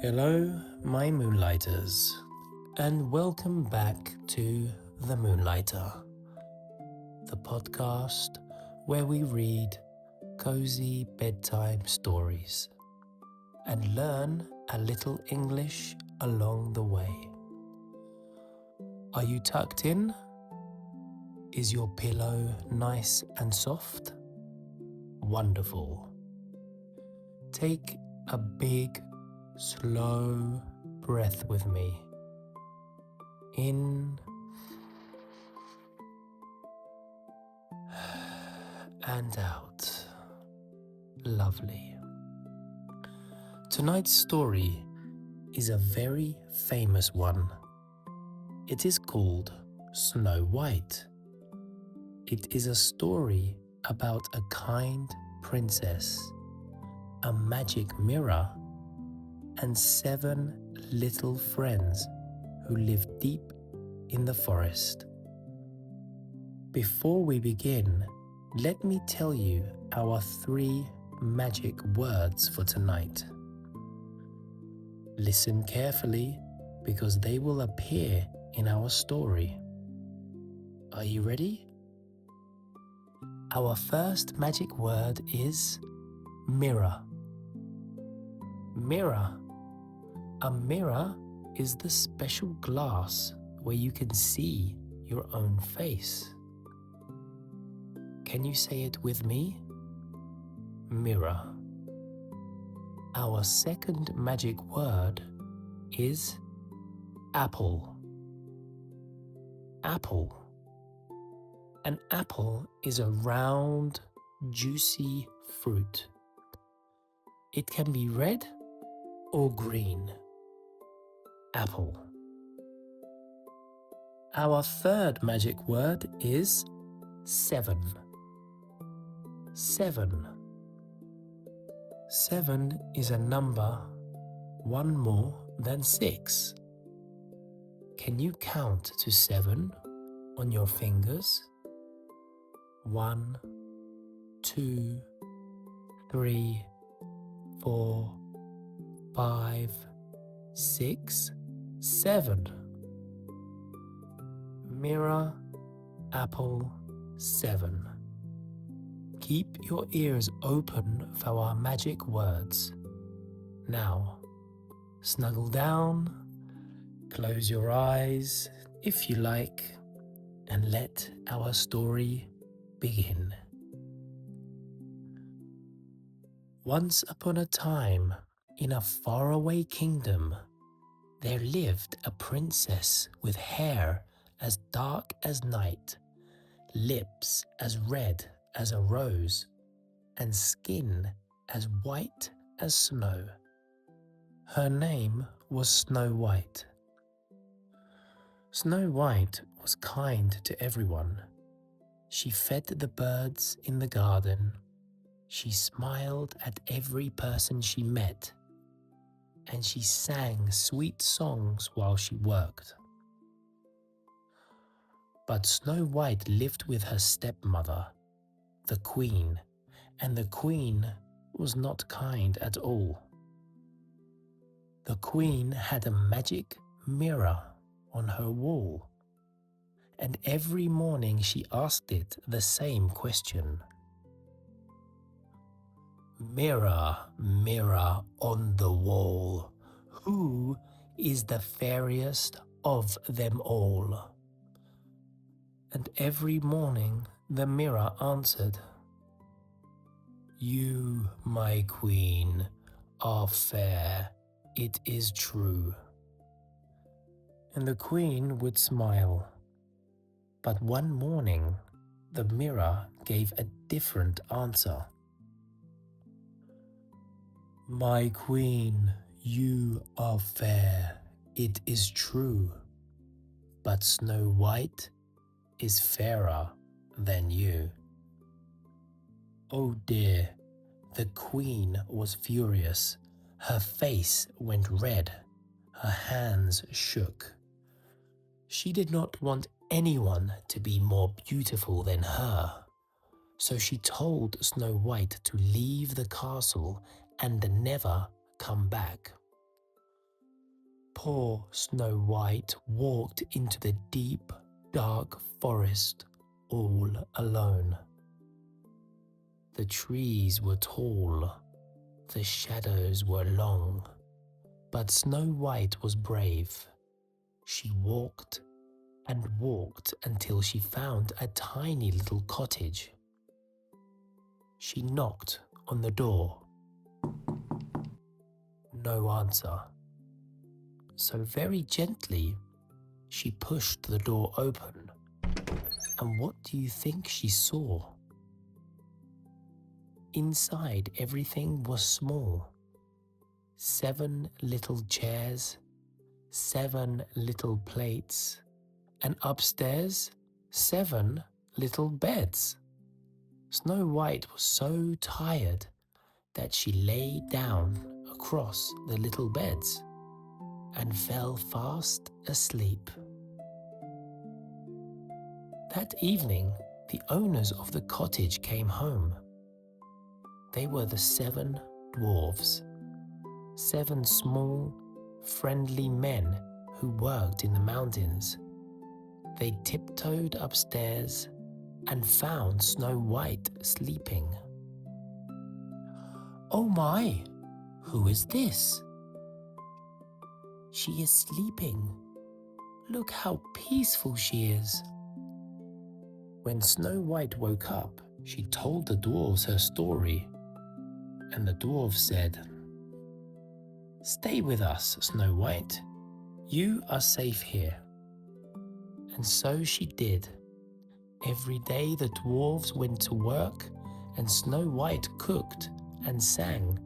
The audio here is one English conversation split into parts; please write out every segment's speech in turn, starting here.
Hello, my Moonlighters, and welcome back to The Moonlighter, the podcast where we read cozy bedtime stories and learn a little English along the way. Are you tucked in? Is your pillow nice and soft? Wonderful. Take a big, slow breath with me. In and out. Lovely. Tonight's story is a very famous one. It is called Snow White. It is a story about a kind princess, a magic mirror, and 7 little friends who live deep in the forest. Before we begin, let me tell you our 3 magic words for tonight. Listen carefully because they will appear in our story. Are you ready? Our first magic word is mirror. Mirror. A mirror is the special glass where you can see your own face. Can you say it with me? Mirror. Our second magic word is apple. Apple. An apple is a round, juicy fruit. It can be red or green. Apple. Our third magic word is 7. 7. 7 is a number 1 more than 6. Can you count to 7 on your fingers? 1, 2, 3, 4, 5, 6, 7. Mirror, apple, 7. Keep your ears open for our magic words. Now, snuggle down, close your eyes if you like, and let our story begin. Once upon a time, in a faraway kingdom, there lived a princess with hair as dark as night, lips as red as a rose, and skin as white as snow. Her name was Snow White. Snow White was kind to everyone. She fed the birds in the garden. She smiled at every person she met, and she sang sweet songs while she worked. But Snow White lived with her stepmother, the Queen, and the Queen was not kind at all. The Queen had a magic mirror on her wall, and every morning she asked it the same question. Mirror, mirror on the wall, who is the fairest of them all? And every morning the mirror answered, You, my queen, are fair, it is true. And the queen would smile. But one morning, the mirror gave a different answer. My queen, you are fair, it is true. But Snow White is fairer than you. Oh dear, the queen was furious. Her face went red. Her hands shook. She did not want anyone to be more beautiful than her. So she told Snow White to leave the castle and never come back. Poor Snow White walked into the deep, dark forest all alone. The trees were tall, the shadows were long, but Snow White was brave. She walked and walked until she found a tiny little cottage. She knocked on the door. No answer. So very gently, she pushed the door open. And what do you think she saw? Inside, everything was small. 7 little chairs, 7 little plates, and upstairs, 7 little beds. Snow White was so tired that she lay down across the little beds and fell fast asleep. That evening, the owners of the cottage came home. They were the 7 dwarves, 7 small, friendly men who worked in the mountains. They tiptoed upstairs and found Snow White sleeping. "Oh my, who is this?" "She is sleeping. Look how peaceful she is." When Snow White woke up, she told the dwarves her story, and the dwarves said, "Stay with us, Snow White. You are safe here." And so she did. Every day the dwarves went to work, and Snow White cooked and sang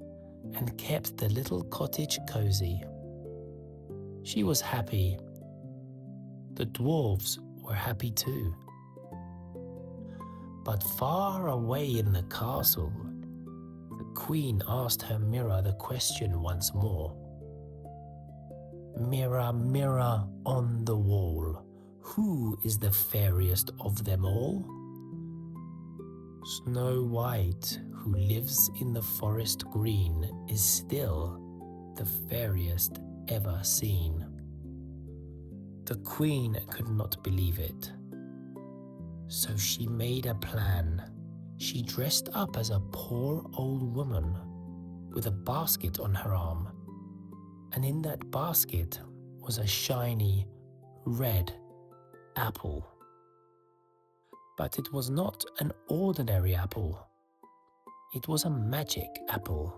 and kept the little cottage cozy. She was happy. The dwarves were happy too. But far away in the castle, the queen asked her mirror the question once more. "Mirror, mirror on the wall, who is the fairest of them all?" Snow White, who lives in the forest green, is still the fairest ever seen. The queen could not believe it. So she made a plan. She dressed up as a poor old woman with a basket on her arm. And in that basket was a shiny red apple. But it was not an ordinary apple. It was a magic apple,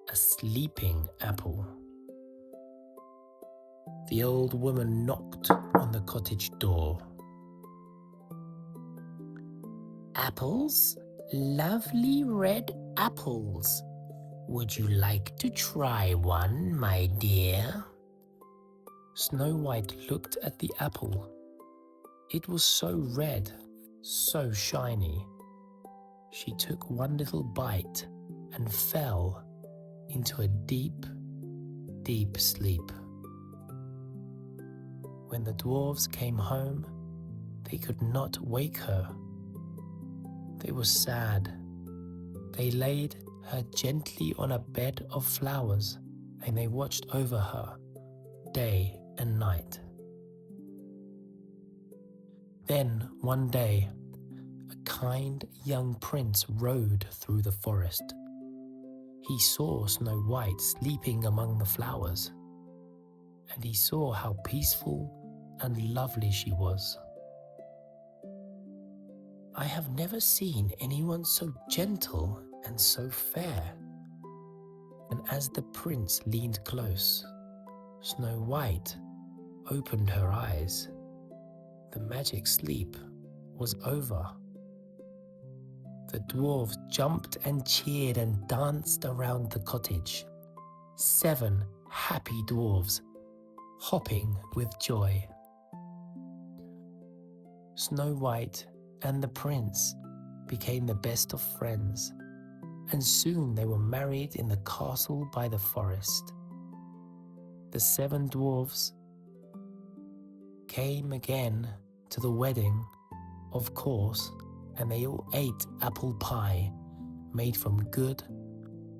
a sleeping apple. The old woman knocked on the cottage door. "Apples, lovely red apples. Would you like to try one, my dear?" Snow White looked at the apple. It was so red, so shiny. She took one little bite and fell into a deep, deep sleep. When the dwarves came home, they could not wake her. They were sad. They laid her gently on a bed of flowers, and they watched over her day and night. Then one day, a kind young prince rode through the forest. He saw Snow White sleeping among the flowers, and he saw how peaceful and lovely she was. "I have never seen anyone so gentle and so fair." And as the prince leaned close, Snow White opened her eyes. The magic sleep was over. The dwarves jumped and cheered and danced around the cottage. 7 happy dwarves, hopping with joy. Snow White and the prince became the best of friends, and soon they were married in the castle by the forest. The 7 dwarves came again to the wedding, of course, and they all ate apple pie made from good,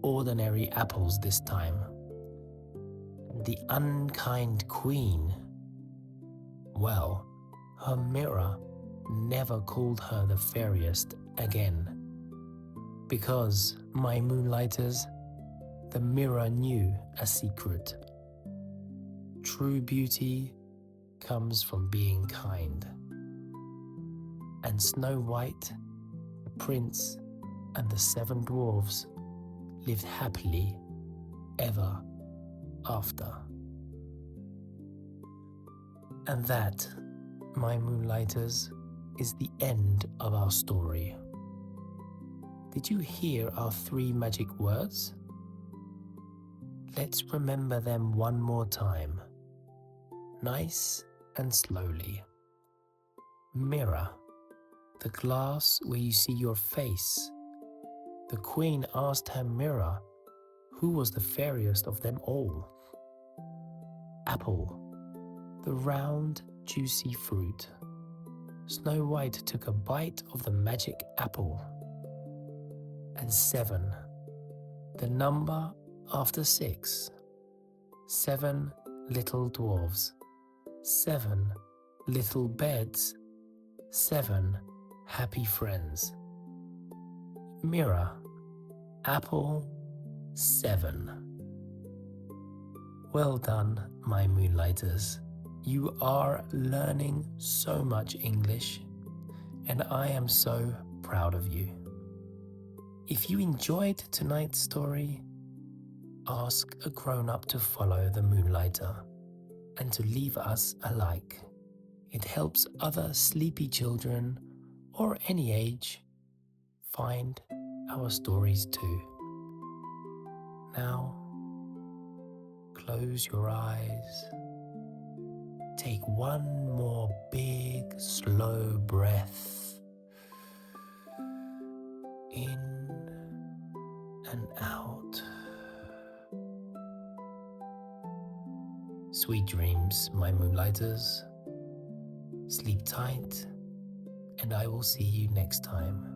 ordinary apples this time. The unkind queen, well, her mirror never called her the fairest again. Because, my Moonlighters, the mirror knew a secret. True beauty comes from being kind. And Snow White, the prince, and the 7 dwarves lived happily ever after. And that, my Moonlighters, is the end of our story. Did you hear our 3 magic words? Let's remember them one more time, nice and slowly. Mirror, the glass where you see your face. The queen asked her mirror who was the fairest of them all. Apple, the round, juicy fruit. Snow White took a bite of the magic apple. And 7, the number after 6. 7 little dwarves, 7 little beds, 7 happy friends. Mirror, apple, 7. Well done, my Moonlighters. You are learning so much English, and I am so proud of you. If you enjoyed tonight's story, ask a grown-up to follow the Moonlighter and to leave us a like. It helps other sleepy children or any age find our stories too. Now, close your eyes. Take one more big, slow breath in and out. Sweet dreams, my Moonlighters. Sleep tight, and I will see you next time.